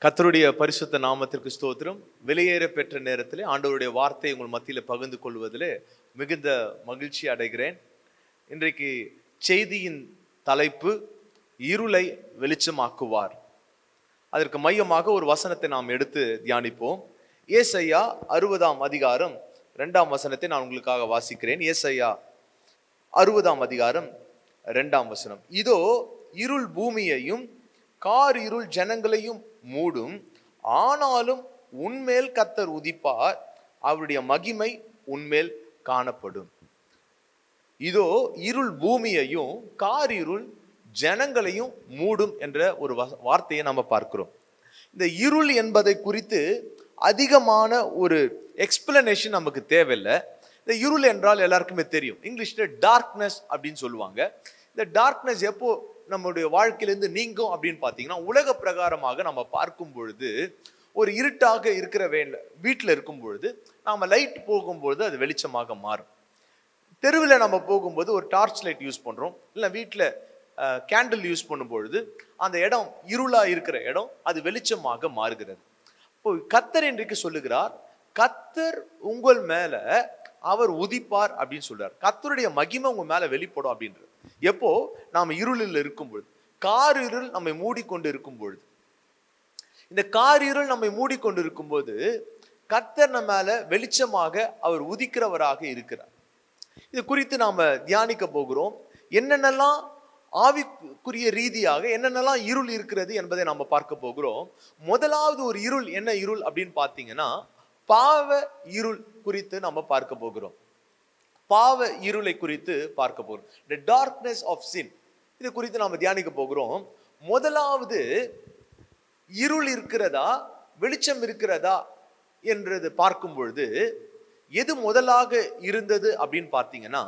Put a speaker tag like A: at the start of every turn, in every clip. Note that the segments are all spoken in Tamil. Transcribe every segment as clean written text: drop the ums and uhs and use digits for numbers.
A: கர்த்தருடைய பரிசுத்த நாமத்திற்கு ஸ்தோத்திரம். வெளியேற பெற்ற நேரத்திலே ஆண்டவருடைய வார்த்தையை உங்கள் மத்தியில் பகிர்ந்து கொள்வதிலே மிகுந்த மகிழ்ச்சி அடைகிறேன். இன்றைக்கு செய்தியின் தலைப்பு இருளை வெளிச்சமாக்குவார். அதற்கு மையமாக ஒரு வசனத்தை நாம் எடுத்து தியானிப்போம். ஏசாயா 60ஆம் அதிகாரம் 2ஆம் வசனத்தை நான் உங்களுக்காக வாசிக்கிறேன். ஏசாயா 60ஆம் அதிகாரம் 2ஆம் வசனம். இதோ இருள் பூமியையும் கார் இருள் ஜனங்களையும் மூடும், ஆனாலும் உன்மேல் கர்த்தர் உதிப்பார், அவருடைய மகிமை உன்மேல் காணப்படும். இதோ இருள் பூமியையும் கார் இருள் ஜனங்களையும் மூடும் என்ற ஒரு வார்த்தையை நம்ம பார்க்கிறோம். இந்த இருள் என்பதை குறித்து அதிகமான ஒரு எக்ஸ்பிளனேஷன் நமக்கு தேவையில்லை. இந்த இருள் என்றால் எல்லாருக்குமே தெரியும். இங்கிலீஷ்ல டார்க்னஸ் அப்படின்னு சொல்லுவாங்க. இந்த டார்க்னஸ் எப்போ நம்மளுடைய வாழ்க்கையிலிருந்து நீங்கும் அப்படின்னு பார்த்தீங்கன்னா, உலக பிரகாரமாக நம்ம பார்க்கும் பொழுது ஒரு இருட்டாக இருக்கிற வீட்டில் இருக்கும் பொழுது நாம லைட் போகும்பொழுது அது வெளிச்சமாக மாறும். தெருவில் நம்ம போகும்போது ஒரு டார்ச் லைட் யூஸ் பண்றோம், இல்லை வீட்டில் கேண்டில் யூஸ் பண்ணும் பொழுது அந்த இடம் இருளா இருக்கிற இடம் அது வெளிச்சமாக மாறுகிறது. இப்போ கர்த்தர் இன்றைக்கு சொல்லுகிறார், கர்த்தர் உங்கள் மேல அவர் உதிப்பார் அப்படின்னு சொல்றார். கர்த்தருடைய மகிமை உங்க மேல வெளிப்படும் அப்படின்றது. எப்போ நாம இருளில் இருக்கும் பொழுது, கார் இருள் நம்மை மூடிக்கொண்டு இருக்கும் பொழுது, இந்த கார் இருள் நம்மை மூடிக்கொண்டு இருக்கும் போது கர்த்தர் நம்ம மேல வெளிச்சமாக அவர் உதிக்கிறவராக இருக்கிறார். இது குறித்து நாம தியானிக்க போகிறோம். என்னென்னலாம் ஆவிக்குரிய ரீதியாக என்னென்னலாம் இருள் இருக்கிறது என்பதை நாம பார்க்க போகிறோம். முதலாவது ஒரு இருள் என்ன இருள் அப்படின்னு பார்த்தீங்கன்னா, பாவ இருள் குறித்து நம்ம பார்க்க போகிறோம். பாவ இருளை குறித்து பார்க்க போகிறோம். The darkness of sin. இது குறித்து நாம தியானிக்க போகிறோம். முதலாவது இருள் இருக்கிறதா வெளிச்சம் இருக்கிறதா என்றது பார்க்கும் பொழுது எது முதலாக இருந்தது அப்படின்னு பார்த்தீங்கன்னா,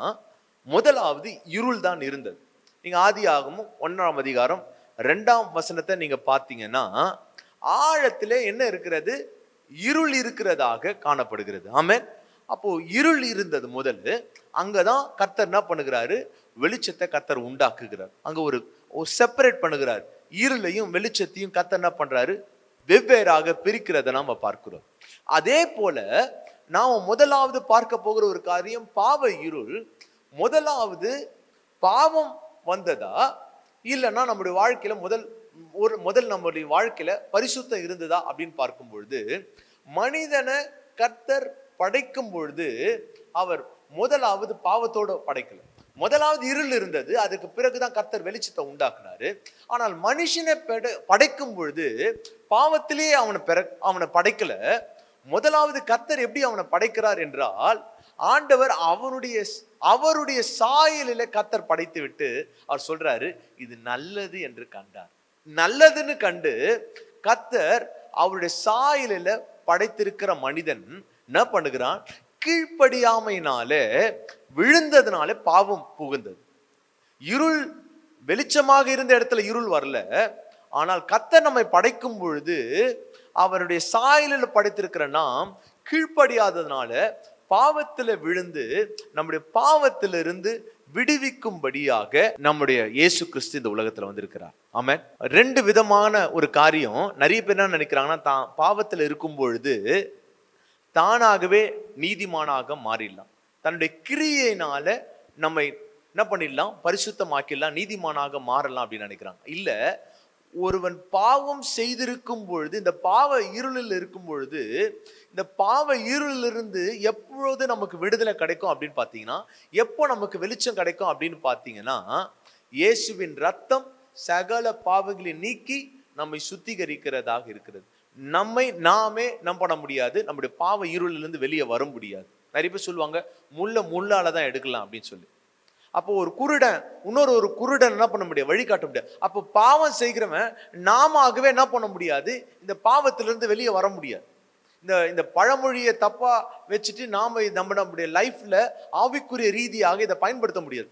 A: முதலாவது இருள் தான் இருந்தது. நீங்க ஆதியாகமம் 1ஆம் அதிகாரம் 2ஆம் வசனத்தை நீங்க பார்த்தீங்கன்னா, ஆழத்திலே என்ன இருக்கிறது? இருள் இருக்கிறதாக காணப்படுகிறது. ஆமென். அப்போ இருள் இருந்தது முதல்ல. அங்கதான் கர்த்தர் என்ன பண்ணுகிறாரு? வெளிச்சத்தை கர்த்தர் உண்டாக்குகிறார். அங்க ஒரு செப்பரேட் பண்ணுகிறார். இருளையும் வெளிச்சத்தையும் கர்த்தர் என்ன பண்றாரு? வெவ்வேறாக பிரிக்கிறத நாம பார்க்கிறோம். அதே போல நாம முதலாவது பார்க்க போகிற ஒரு காரியம் பாவ இருள். முதலாவது பாவம் வந்ததா, இல்லைன்னா நம்முடைய வாழ்க்கையில முதல் நம்முடைய வாழ்க்கையில பரிசுத்தம் இருந்ததா அப்படின்னு பார்க்கும் பொழுது, மனிதனை கர்த்தர் படைக்கும் பொழுது அவர் முதலாவது பாவத்தோட படைக்கல. முதலாவது இருள் இருந்தது, அதுக்கு பிறகுதான் கர்த்தர் வெளிச்சத்தை உண்டாக்குனாரு. ஆனால் மனுஷனை படைக்கும் பொழுது பாவத்திலேயே அவனை படைக்கல. முதலாவது கர்த்தர் எப்படி அவனை படைக்கிறார் என்றால், ஆண்டவர் அவருடைய சாயலில கர்த்தர் படைத்து விட்டு அவர் சொல்றாரு, இது நல்லது என்று கண்டார். நல்லதுன்னு கண்டு கர்த்தர் அவருடைய சாயலில படைத்திருக்கிற மனிதன் என்ன பண்ணுகிறான்? கீழ்ப்படியாமையினால விழுந்ததுனால பாவம் புகுந்தது. இருள் வெளிச்சமாக இருந்த இடத்துல இருள் வரல. ஆனால் கர்த்தர் நம்மை படைக்கும் பொழுது அவருடைய சாயலில் படைத்திருக்கிற நாம் கீழ்ப்படியாததுனால பாவத்துல விழுந்து நம்முடைய பாவத்திலிருந்து விடுவிக்கும்படியாக நம்முடைய இயேசு கிறிஸ்து இந்த உலகத்துல வந்திருக்கிறார். ஆமென். ரெண்டு விதமான ஒரு காரியம். நிறைய பேர் என்ன நினைக்கிறாங்கன்னா, தான் பாவத்துல இருக்கும் பொழுது தானாகவே நீதிமானாக மாறிடலாம், தன்னுடைய கிரியையினால நம்மை என்ன பண்ணிடலாம்? பரிசுத்தமாக்கிடலாம், நீதிமானாக மாறலாம் அப்படின்னு நினைக்கிறாங்க. இல்ல, ஒருவன் பாவம் செய்திருக்கும் பொழுது, இந்த பாவ இருளில் இருக்கும் பொழுது, இந்த பாவ இருளிலிருந்து எப்பொழுது நமக்கு விடுதலை கிடைக்கும் அப்படின்னு பார்த்தீங்கன்னா, எப்போ நமக்கு வெளிச்சம் கிடைக்கும் அப்படின்னு பார்த்தீங்கன்னா, இயேசுவின் ரத்தம் சகல பாவங்களை நீக்கி நம்மை சுத்திகரிக்கிறதாக இருக்கிறது. நாமே பண்ண முடியாது, நம்முடைய பாவ இருளிலிருந்து வெளியே வர முடியாது. நிறைய பேர் சொல்லுவாங்க, முள்ளாலதான் எடுக்கலாம் அப்படின்னு சொல்லி. அப்போ ஒரு குருடன் ஒரு குருடன் என்ன பண்ண முடியாது? வழிகாட்ட முடியாது. அப்போ பாவம் செய்கிறவன் நாமவே என்ன பண்ண முடியாது? இந்த பாவத்திலிருந்து வெளியே வர முடியாது. இந்த பழமொழியை தப்பா வச்சுட்டு நம்முடைய லைஃப்ல ஆவிக்குரிய ரீதியாக இதை பயன்படுத்த முடியாது.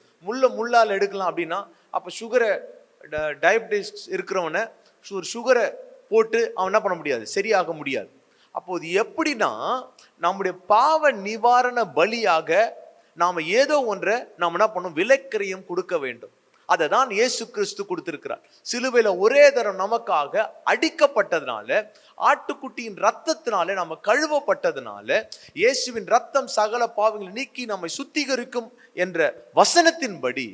A: முள்ளால் எடுக்கலாம் அப்படின்னா, அப்ப டயபிட்டிஸ் இருக்கிறவனை சுகரை போட்டு அவன் என்ன பண்ண முடியாது? சரியாக முடியாது. அப்போது எப்படின்னா, நம்முடைய பாவ நிவாரண பலியாக நாம ஏதோ ஒன்றை நாம் என்ன பண்ணணும்? விலைக்கிரயம் கொடுக்க வேண்டும். அதை தான் இயேசு கிறிஸ்து கொடுத்திருக்கிறார். சிலுவையில ஒரே தரம் நமக்காக அடிக்கப்பட்டதுனால, ஆட்டுக்குட்டியின் ரத்தத்தினாலே நம்ம கழுவப்பட்டதுனால, இயேசுவின் ரத்தம் சகல பாவங்களை நீக்கி நம்மை சுத்திகரிக்கும் என்ற வசனத்தின்படி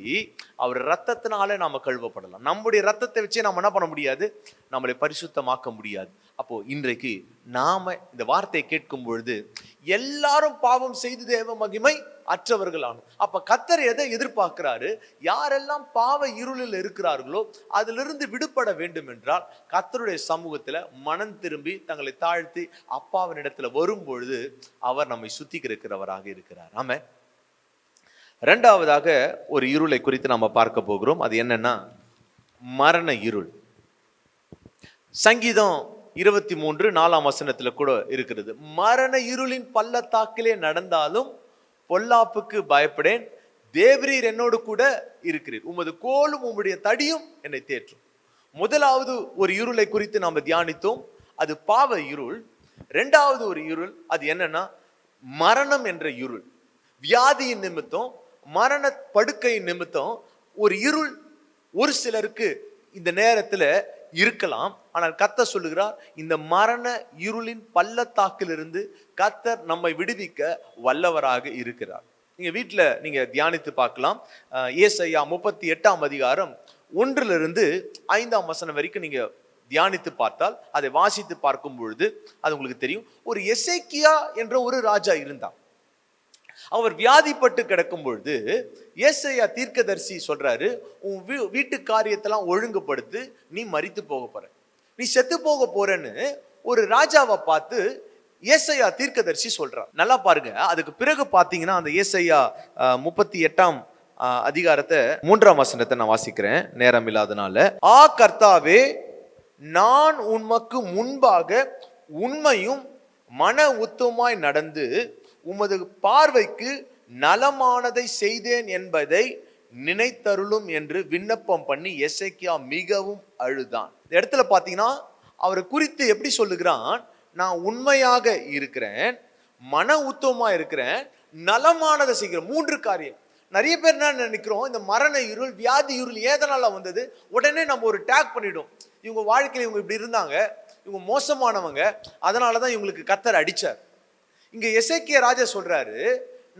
A: அவர் ரத்தத்தினாலே நாம கழுவப்படலாம். நம்முடைய ரத்தத்தை வச்சே நம்ம என்ன பண்ண முடியாது, நம்மளை பரிசுத்தமாக்க முடியாது. அப்போ இன்றைக்கு நாம இந்த வார்த்தையை கேட்கும் பொழுது எல்லாரும் பாவம் செய்து தேவ மகிமை அற்றவர்கள் ஆனும். அப்ப கர்த்தர் எதை எதிர்பார்க்கிறாரு? யாரெல்லாம் பாவ இருளில் இருக்கிறார்களோ அதிலிருந்து விடுபட வேண்டும் என்றால் கர்த்தருடைய சமூகத்துல மனம் திரும்பி தங்களை தாழ்த்தி அப்பாவின் இடத்துல வரும் பொழுது அவர் நம்மை சுத்திகரிக்கிறவராக இருக்கிறார். ஆமென். இரண்டாவதாக ஒரு இருளை குறித்து நாம பார்க்க போகிறோம். அது என்னன்னா மரண இருள். சங்கீதம் 23:4 கூட இருக்கிறது. மரண இருளின் பள்ளத்தாக்கிலே நடந்தாலும் பொல்லாப்புக்கு பயப்படேன், தேவரீர் என்னோடு கூட இருக்கிறீர், உமது கோலும் உம்முடைய தடியும் என்னை தேற்றும். முதலாவது ஒரு இருளை குறித்து நாம் தியானித்தோம், அது பாவ இருள். இரண்டாவது ஒரு இருள், அது என்னன்னா மரணம் என்ற இருள். வியாதியின் நிமித்தம், மரண படுக்கையின் நிமித்தம் ஒரு இருள் ஒரு சிலருக்கு இந்த நேரத்துல இருக்கலாம். ஆனால் கர்த்தர் சொல்லுகிறார், இந்த மரண இருளின் பள்ளத்தாக்கிலிருந்து கர்த்தர் நம்மை விடுவிக்க வல்லவராக இருக்கிறார். நீங்க வீட்டுல நீங்க தியானித்து பார்க்கலாம். ஏசாயா 38:1-5 வரைக்கும் நீங்க தியானித்து பார்த்தால், அதை வாசித்து பார்க்கும் பொழுது அது உங்களுக்கு தெரியும். ஒரு எசேக்கியா என்ற ஒரு ராஜா இருந்தார். அவர் வியாதிப்பட்டு கிடக்கும் பொழுது ஏசாயா தீர்க்கதரிசி சொல்றாரு, உன் வீட்டு காரியத்தெல்லாம் ஒழுங்குபடுத்து, நீ மரித்து போக போற, நீ செத்து போக போறன்னு ஒரு ராஜாவை பார்த்து ஏசாயா தீர்க்கதரிசி சொல்றார். நல்லா பாருங்க. அதுக்கு பிறகு பாத்தீங்கன்னா அந்த ஏசாயா 38:3 நான் வாசிக்கிறேன், நேரம் இல்லாதனால. ஆ கர்த்தாவே, நான் உமக்கு முன்பாக உண்மையும் மன உத்தமாய் நடந்து உமது பார்வைக்கு நலமானதை செய்தேன் என்பதை நினைத்தருளும் என்று விண்ணப்பம் பண்ணி எசேக்கியா மிகவும் அழுதான். இந்த இடத்துல பாத்தீங்கன்னா அவரை குறித்து எப்படி சொல்லுகிறான்? நான் உண்மையாக இருக்கிறேன், மன உத்தமா இருக்கிறேன், நலமானதை செய்கிறேன். 3 காரியம். நிறைய பேர் என்ன நினைக்கிறோம், இந்த மரண இருள், வியாதி இருள் ஏதனால வந்தது, உடனே நம்ம ஒரு டேக் பண்ணிடும். இவங்க வாழ்க்கையில இவங்க இப்படி இருந்தாங்க, இவங்க மோசமானவங்க, அதனாலதான் இவங்களுக்கு கர்த்தர் அடிச்சார். இங்க எசேக்கியா ராஜா சொல்றாரு,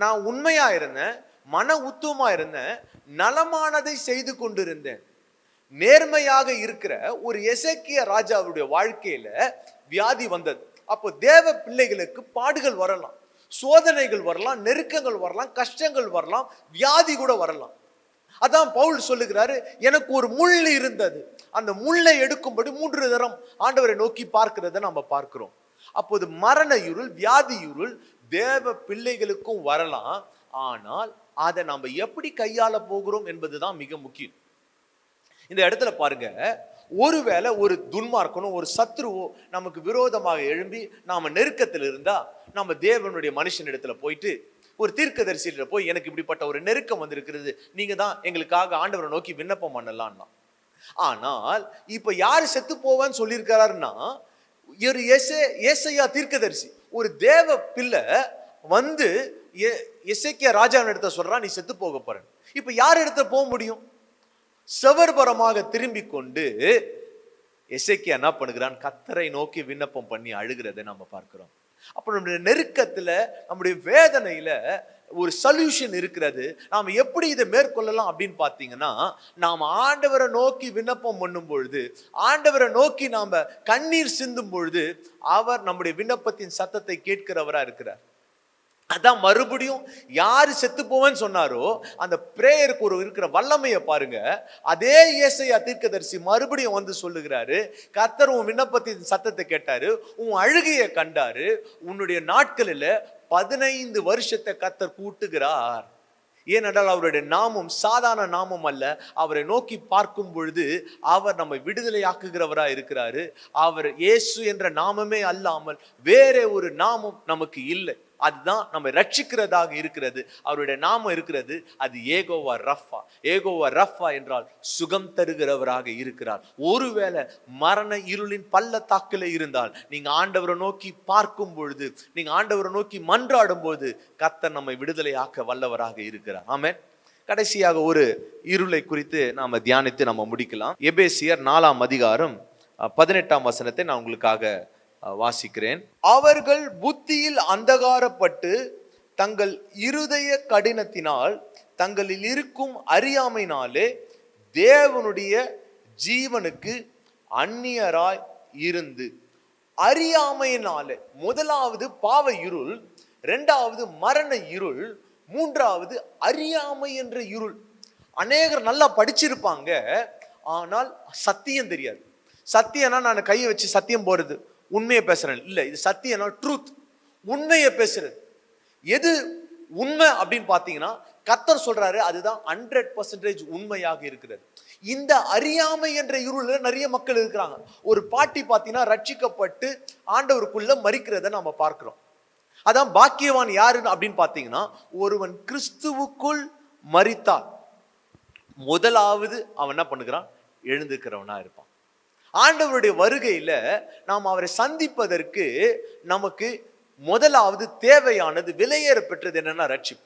A: நான் உண்மையா இருந்தேன், மன உத்தமா இருந்தேன், நலமானதை செய்து கொண்டிருந்தேன். நேர்மையாக இருக்கிற ஒரு எசேக்கியா ராஜாவுடைய வாழ்க்கையில வியாதி வந்தது. அப்போ தேவ பிள்ளைகளுக்கு பாடுகள் வரலாம், சோதனைகள் வரலாம், நெருக்கங்கள் வரலாம், கஷ்டங்கள் வரலாம், வியாதி கூட வரலாம். அதான் பவுல் சொல்லுகிறாரு, எனக்கு ஒரு முள் இருந்தது, அந்த முள்ளை எடுக்கும்படி 3 தரம் ஆண்டவரை நோக்கி பார்க்கிறத நம்ம பார்க்கிறோம். அப்போது மரண இருள், வியாதி இருள் தேவ பிள்ளைகளுக்கும் வரலாம். ஆனால் அதை நம்ம எப்படி கையாள போகிறோம் என்பதுதான் மிக முக்கியம். இந்த இடத்துல பாருங்க, ஒருவேளை ஒரு துன்மார்க்கனும் ஒரு சத்ருவோ நமக்கு விரோதமாக எழும்பி நாம நெருக்கத்தில் இருந்தா, நம்ம தேவனுடைய மனுஷன் இடத்துல போயிட்டு ஒரு தீர்க்கதரிசியில போய், எனக்கு இப்படிப்பட்ட ஒரு நெருக்கம் வந்திருக்கிறது, நீங்க தான் எங்களுக்காக ஆண்டவரை நோக்கி விண்ணப்பம் பண்ணலாம்னா. ஆனால் இப்ப யாரு செத்து போவான்னு சொல்லியிருக்கிறாருன்னா, ஒரு ஏசாயா தீர்க்கதரிசி, ஒரு தேவ பிள்ளை வந்து எசேக்கியா ராஜாவின் இடத்த சொல்றான், நீ செத்து போக போற. இப்ப யார் இடத்துல போக முடியும்? செவர்பரமாக திரும்பி கொண்டு எசேக்கியா என்ன பண்ணுகிறான்? கர்த்தரை நோக்கி விண்ணப்பம் பண்ணி அழுகிறதை நம்ம பார்க்கிறோம். அப்ப நம்முடைய நெருக்கத்துல, நம்முடைய வேதனையில ஒரு சொல்யூஷன் இருக்கிறது. நாம எப்படி இதை மேற்கொள்ளலாம் அப்படின்னு பாத்தீங்கன்னா, நாம ஆண்டவரை நோக்கி விண்ணப்பம் பண்ணும் பொழுது, ஆண்டவரை நோக்கி நாம கண்ணீர் சிந்தும் பொழுது, அவர் நம்முடைய விண்ணப்பத்தின் சத்தத்தை கேட்கிறவரா இருக்கிறார். அதான் மறுபடியும் யாரு செத்து போவேன்னு சொன்னாரோ அந்த பிரேயருக்கு ஒரு இருக்கிற வல்லமையை பாருங்க. அதே ஏசாயா தீர்க்கதரிசி மறுபடியும் வந்து சொல்லுகிறாரு, கர்த்தர் உன் விண்ணப்பத்தின் சத்தத்தை கேட்டாரு, உன் அழுகையை கண்டாரு, உன்னுடைய நாட்களில் 15 வருஷத்தை கர்த்தர் கூட்டுகிறார். ஏனென்றால் அவருடைய நாமம் சாதாரண நாமம் அல்ல. அவரை நோக்கி பார்க்கும் பொழுது அவர் நம்மை விடுதலையாக்குகிறவரா இருக்கிறாரு. அவர் இயேசு என்ற நாமமே அல்லாமல் வேற ஒரு நாமம் நமக்கு இல்லை. அதுதான் நம்ம ரட்சிக்கிறதாக இருக்கிறது. அவருடைய நாமம் இருக்கிறது, அது ஏகோவா ரஃபா. ஏகோவா ரஃபா என்றால் சுகம் தருகிறவராக இருக்கிறார். ஒருவேளை மரண இருளின் பள்ளத்தாக்கில் இருந்தால், நீங்க ஆண்டவரை நோக்கி பார்க்கும் பொழுது, நீங்க ஆண்டவரை நோக்கி மன்றாடும் போது, கர்த்தர் நம்மை விடுதலையாக்க வல்லவராக இருக்கிறார். ஆமென். கடைசியாக ஒரு இருளை குறித்து நாம தியானித்து நம்ம முடிக்கலாம். எபேசியர் 4ஆம் அதிகாரம் 18ஆம் வசனத்தை நான் உங்களுக்காக வாசிக்கிறேன். அவர்கள் புத்தியில் அந்தகாரப்பட்டு தங்கள் இருதய கடினத்தினால் தங்களில் இருக்கும் அறியாமையினாலே தேவனுடைய ஜீவனுக்கு அந்நியராய் இருந்து. அறியாமையினாலே முதலாவது பாவ இருள், இரண்டாவது மரண இருள், மூன்றாவது அறியாமை என்ற இருள். அநேகர் நல்லா படிச்சிருப்பாங்க, ஆனால் சத்தியம் தெரியாது. சத்தியம்னா நான் கையை வச்சு சத்தியம் போறது, உண்மையை பேசுறேன் இல்ல. இது சத்தியம்னா ட்ரூத், உண்மையை பேசுறது. எது உண்மை அப்படின்னு பாத்தீங்கன்னா கர்த்தர் சொல்றாரு, அதுதான் 100% உண்மையாக இருக்கிறது. இந்த அறியாமை என்ற இருள நிறைய மக்கள் இருக்கிறாங்க. ஒரு பாட்டி பாத்தீங்கன்னா ரட்சிக்கப்பட்டு ஆண்டவருக்குள்ள மரிக்கிறத நாம பார்க்கிறோம். அதான் பாக்கியவான் யாருன்னு அப்படின்னு பாத்தீங்கன்னா, ஒருவன் கிறிஸ்துவுக்குள் மரித்தால் முதலாவது அவன் என்ன பண்ணுகிறான், எழுந்துக்கிறவனா இருப்பான். ஆண்டவருடைய வருகையில நாம் அவரை சந்திப்பதற்கு நமக்கு முதலாவது தேவையானது, விலையேற பெற்றது என்னன்னா ரட்சிப்பு.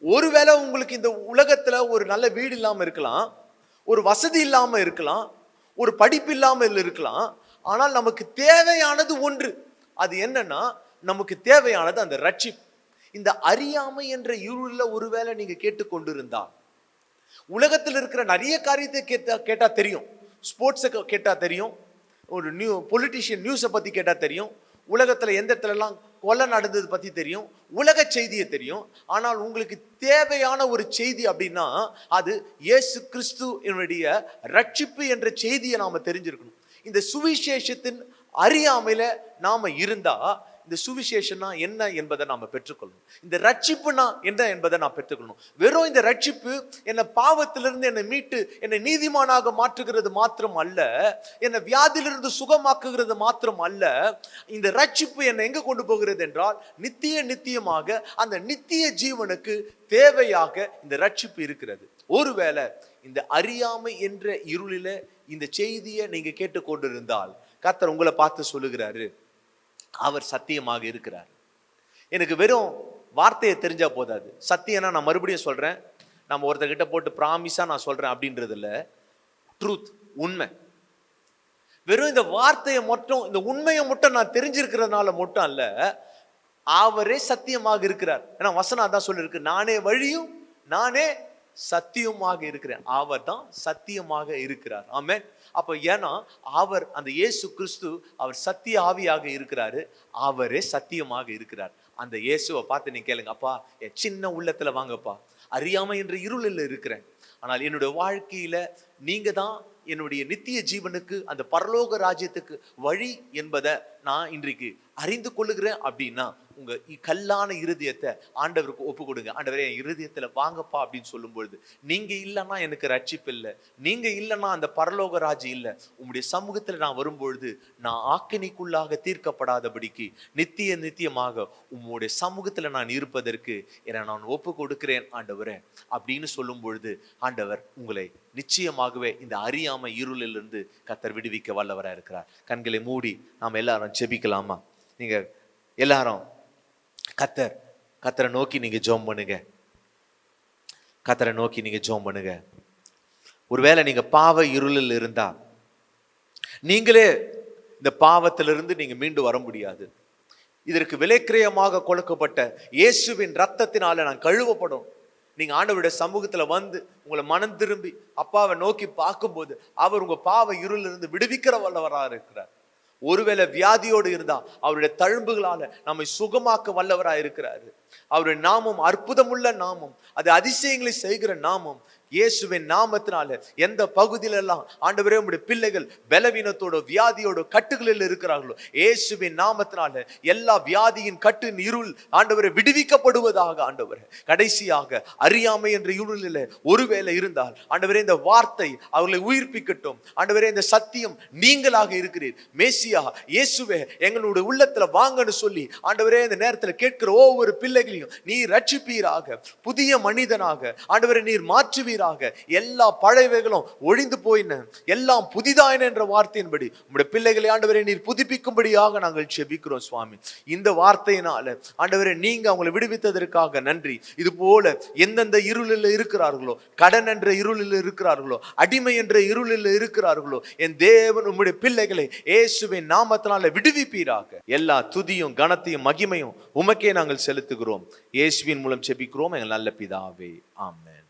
A: ஒருவேளை உங்களுக்கு இந்த உலகத்துல ஒரு நல்ல வீடு இல்லாம இருக்கலாம், ஒரு வசதி இல்லாம இருக்கலாம், ஒரு படிப்பு இல்லாமல் இருக்கலாம். ஆனால் நமக்கு தேவையானது ஒன்று. அது என்னன்னா, நமக்கு தேவையானது அந்த ரட்சிப்பு. இந்த அறியாமை என்ற இருள ஒருவேளை நீங்க கேட்டுக்கொண்டிருந்தால், உலகத்தில் இருக்கிற நிறைய காரியத்தை கேட்டா தெரியும். ஸ்போர்ட்ஸை கேட்டா தெரியும், ஒரு பொலிட்டிஷியன் நியூஸை பத்தி கேட்டா தெரியும், உலகத்துல எந்த இடத்துல எல்லாம் கொலை நடந்தது பத்தி தெரியும், உலக செய்தியை தெரியும். ஆனால் உங்களுக்கு தேவையான ஒரு செய்தி அப்படின்னா அது இயேசு கிறிஸ்து என்னுடைய ரட்சிப்பு என்ற செய்தியை நாம தெரிஞ்சிருக்கணும். இந்த சுவிசேஷத்தின் அறியாமையில நாம இருந்தா, இந்த சுவிசேஷனா என்ன என்பதை நாம பெற்றுக்கொள்ளணும். இந்த ரட்சிப்புனா என்ன என்பதை நான் பெற்றுக்கொள்ளணும். வெறும் இந்த ரட்சிப்பு என்னை பாவத்திலிருந்து என்னை மீட்டு என்னை நீதிமானாக மாற்றுகிறது மாத்திரம் அல்ல, என்னை வியாதியிலிருந்து சுகமாக்குகிறது மாத்திரம் அல்ல. இந்த ரட்சிப்பு என்னை எங்க கொண்டு போகிறது என்றால், நித்தியமாக அந்த நித்திய ஜீவனுக்கு தேவையாக இந்த ரட்சிப்பு இருக்கிறது. ஒருவேளை இந்த அறியாமை என்ற இருளில இந்த செய்தியை நீங்க கேட்டுக்கொண்டிருந்தால், கர்த்தர் உங்களை பார்த்து சொல்லுகிறாரு, அவர் சத்தியமாக இருக்கிறார். எனக்கு வெறும் வார்த்தையை தெரிஞ்சா போதாது. சத்தியம்னா நான் மறுபடியும் சொல்றேன், நம்ம ஒருத்தர்கிட்ட போட்டு ப்ராமிஸா நான் சொல்றேன் அப்படின்றது இல்ல. ட்ரூத், உண்மை. வெறும் இந்த வார்த்தையை மட்டும், இந்த உண்மையை மட்டும் நான் தெரிஞ்சிருக்கிறதுனால மட்டும் அல்ல, அவரே சத்தியமாக இருக்கிறார். ஏன்னா வசனம் தான் சொல்லிருக்கு, நானே வழியும் நானே சத்தியமாக இருக்கிறேன். அவர் தான் சத்தியமாக இருக்கிறார். ஆமென். அப்ப ஏன்னா அவர், அந்த இயேசு கிறிஸ்து, அவர் சத்திய ஆவியாக இருக்கிறாரு, அவரே சத்தியமாக இருக்கிறார். அந்த இயேசுவை பார்த்து நீங்க கேளுங்க, அப்பா என் சின்ன உள்ளத்துல வாங்கப்பா, அறியாமை என்ற இருளில் இருக்கிறேன், ஆனால் என்னுடைய வாழ்க்கையில நீங்க தான் என்னுடைய நித்திய ஜீவனுக்கு, அந்த பரலோக ராஜ்யத்துக்கு வழி என்பதை நான் இன்றைக்கு அறிந்து கொள்ளுகிறேன் அப்படின்னா, உங்க கல்லான இருதயத்தை ஆண்டவருக்கு ஒப்பு கொடுங்க. ஆண்டவரே என் இருதயத்துல வாங்கப்பா அப்படின்னு சொல்லும் பொழுது, நீங்க இல்லைன்னா எனக்கு ரட்சிப்பு இல்லை, நீங்க இல்லைன்னா அந்த பரலோக ராஜ்யம் இல்லை. உங்களுடைய சமூகத்துல நான் வரும்பொழுது நான் ஆக்கினைக்குள்ளாக தீர்க்கப்படாதபடிக்கு நித்தியமாக உங்களுடைய சமூகத்துல நான் இருப்பதற்கு என்னை நான் ஒப்பு கொடுக்கிறேன் ஆண்டவரே அப்படின்னு சொல்லும் பொழுது, ஆண்டவர் உங்களை நிச்சயமாகவே இந்த அறியாமை இருளிலிருந்து கர்த்தர் விடுவிக்க வல்லவரா இருக்கிறார். கண்களை மூடி நாம் எல்லாரும் ஜெபிக்கலாமா? நீங்க எல்லாரும் கர்த்தரை நோக்கி நீங்க ஜெபம் பண்ணுங்க. கர்த்தரை நோக்கி நீங்க ஜெபம் பண்ணுங்க. ஒருவேளை நீங்க பாவ இருளில் இருந்தா, நீங்களே இந்த பாவத்திலிருந்து நீங்க மீண்டு வர முடியாது. இதற்கு விலைக்கிரயமாக கொடுக்கப்பட்ட இயேசுவின் ரத்தத்தினால நான் கழுவப்படும். நீங்க ஆண்டவருடைய சமூகத்துல வந்து உங்களை மனம் திரும்பி அப்பாவை நோக்கி பார்க்கும்போது, அவர் உங்க பாவ இருளிலிருந்து விடுவிக்கிற வல்லவரா இருக்கிறார். ஒருவேளை வியாதியோடு இருந்தா அவருடைய தழும்புகளால நம்மை சுகமாக்க வல்லவரா இருக்கிறாரு. அவருடைய நாமம் அற்புதமுள்ள நாமம், அது அதிசயங்களை செய்கிற நாமம். இயேசுவின் நாமத்தினால எந்த பகுதியிலெல்லாம் ஆண்டவரே உம்முடைய பிள்ளைகள் பலவீனத்தோட வியாதியோட கட்டுகளில் இருக்கிறார்களோ, இயேசுவின் நாமத்தினால எல்லா வியாதியின் கட்டின் இருள் ஆண்டவரை விடுவிக்கப்படுவதாக. ஆண்டவரே கடைசியாக அறியாமை என்ற இருளில் ஒருவேளை இருந்தால், ஆண்டவரே இந்த வார்த்தை அவர்களை உயிர்ப்பிக்கட்டும். ஆண்டவரே இந்த சத்தியம் நீங்களாக இருக்கிறீர், மேசியா இயேசுவே எங்களுடைய உள்ளத்துல வாங்கன்னு சொல்லி ஆண்டவரே இந்த நேரத்தில் கேட்கிற ஒவ்வொரு பிள்ளைகளையும் நீர் ரட்சிப்பீராக, புதிய மனிதனாக ஆண்டவரே நீர் மாற்றுவீர் அனுப்புவீராக. எல்லா பழையவைகளும் ஒழிந்து போயின, எல்லாம் புதிதாயின என்ற வார்த்தையின்படி உம்முடைய பிள்ளைகளை ஆண்டவரே நீர் புதுப்பிக்கும்படியாக நாங்கள் ஜெபிக்கிறோம் சுவாமி. இந்த வார்த்தையினால ஆண்டவரே நீங்க அவங்களை விடுவித்ததற்காக நன்றி. இது போல எந்தெந்த இருளில் இருக்கிறார்களோ, கடன் என்ற இருளில் இருக்கிறார்களோ, அடிமை என்ற இருளில் இருக்கிறார்களோ, என் தேவன் உம்முடைய பிள்ளைகளை இயேசுவின் நாமத்தினால விடுவிப்பீராக. எல்லா துதியும் கனத்தையும் மகிமையும் உமக்கே நாங்கள் செலுத்துகிறோம். இயேசுவின் மூலம் ஜெபிக்கிறோம் எங்கள் நல்ல பிதாவே, ஆமென்.